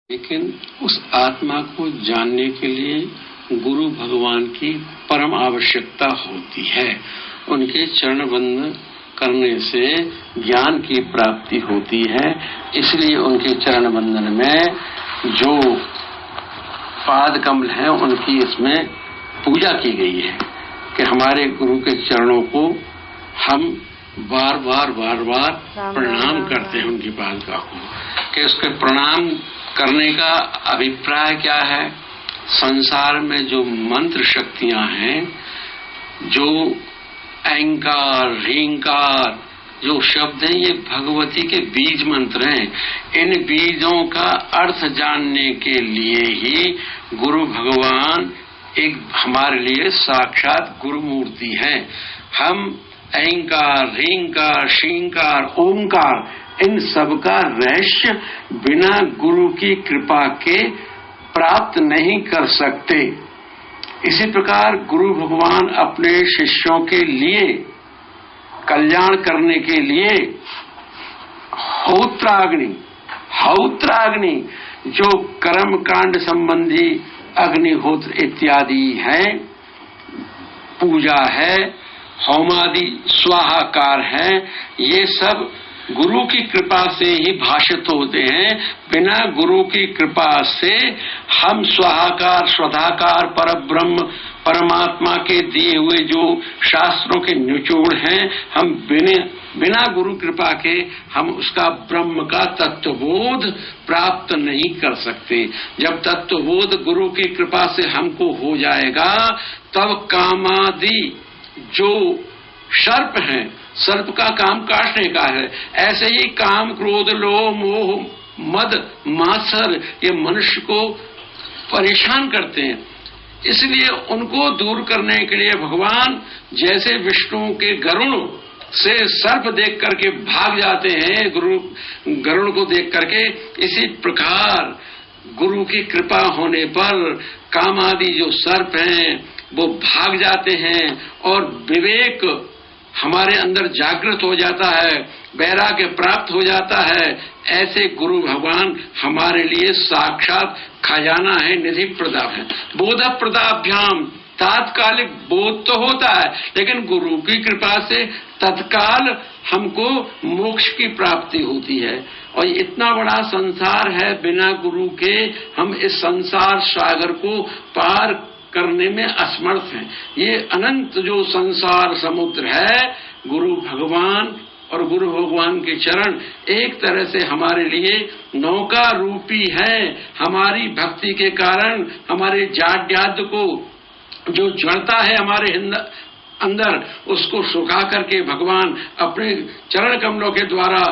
लेकिन उस आत्मा को जानने के लिए गुरु भगवान की परम आवश्यकता होती है। उनके चरण बंद करने से ज्ञान की प्राप्ति होती है। इसलिए उनके चरण बंधन में जो पाद कमल हैं उनकी इसमें पूजा की गई है कि हमारे गुरु के चरणों को हम बार बार प्रणाम करते हैं। उनकी पादुका को कि उसके प्रणाम करने का अभिप्राय क्या है। संसार में जो मंत्र शक्तियां हैं, जो अहंकार ह्रींकार जो शब्द हैं, ये भगवती के बीज मंत्र हैं। इन बीजों का अर्थ जानने के लिए ही गुरु भगवान एक हमारे लिए साक्षात गुरु मूर्ति है। हम अहंकार ह्रींकार श्रींकार ओंकार इन सब का रहस्य बिना गुरु की कृपा के प्राप्त नहीं कर सकते। इसी प्रकार गुरु भगवान अपने शिष्यों के लिए कल्याण करने के लिए हौत्राग्नि जो कर्म कांड संबंधी अग्निहोत्र इत्यादि है, पूजा है, होमादि स्वाहाकार है, ये सब गुरु की कृपा से ही भाषित होते हैं। बिना गुरु की कृपा से हम स्वाहाकार स्वधाकार परब्रह्म परमात्मा के दिए हुए जो शास्त्रों के निचोड़ हैं, हम बिना गुरु कृपा के हम उसका ब्रह्म का तत्वबोध प्राप्त नहीं कर सकते। जब तत्वबोध गुरु की कृपा से हमको हो जाएगा, तब कामादि जो सर्प हैं, सर्प का काम काटने का है, ऐसे ही काम क्रोध लोभ मोह मद मात्सर ये मनुष्य को परेशान करते हैं। इसलिए उनको दूर करने के लिए भगवान जैसे विष्णु के गरुण से सर्प देख करके भाग जाते हैं, गरुण को देख करके, इसी प्रकार गुरु की कृपा होने पर कामादि जो सर्प हैं वो भाग जाते हैं और विवेक हमारे अंदर जागृत हो जाता है, वैराग्य प्राप्त हो जाता है। ऐसे गुरु भगवान हमारे लिए साक्षात खजाना है, निधि प्रदान है। बोध प्रदाभ्याम तात्कालिक बोध तो होता है, लेकिन गुरु की कृपा से तत्काल हमको मोक्ष की प्राप्ति होती है। और इतना बड़ा संसार है, बिना गुरु के हम इस संसार सागर को पार करने में असमर्थ हैं। ये अनंत जो संसार समुद्र है, गुरु भगवान और गुरु भगवान के चरण एक तरह से हमारे लिए नौका रूपी है। हमारी भक्ति के कारण हमारे जाड्याद को जो जड़ता है हमारे अंदर, उसको सुखा करके भगवान अपने चरण कमलों के द्वारा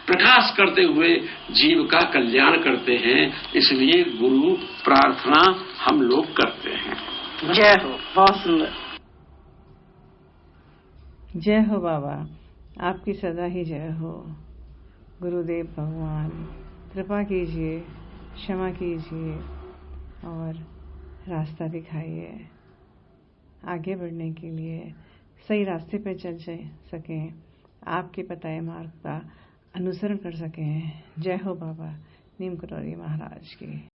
प्रकाश करते हुए जीव का कल्याण करते हैं। इसलिए गुरु प्रार्थना हम लोग करते हैं। जय हो। बहुत सुंदर। जय हो बाबा, आपकी सदा ही जय हो। गुरुदेव भगवान कृपा कीजिए, क्षमा कीजिए और रास्ता दिखाइए आगे बढ़ने के लिए, सही रास्ते पर चल सकें, आपके बताए मार्ग का अनुसरण कर सकें। जय हो बाबा नीम कटोरी महाराज की।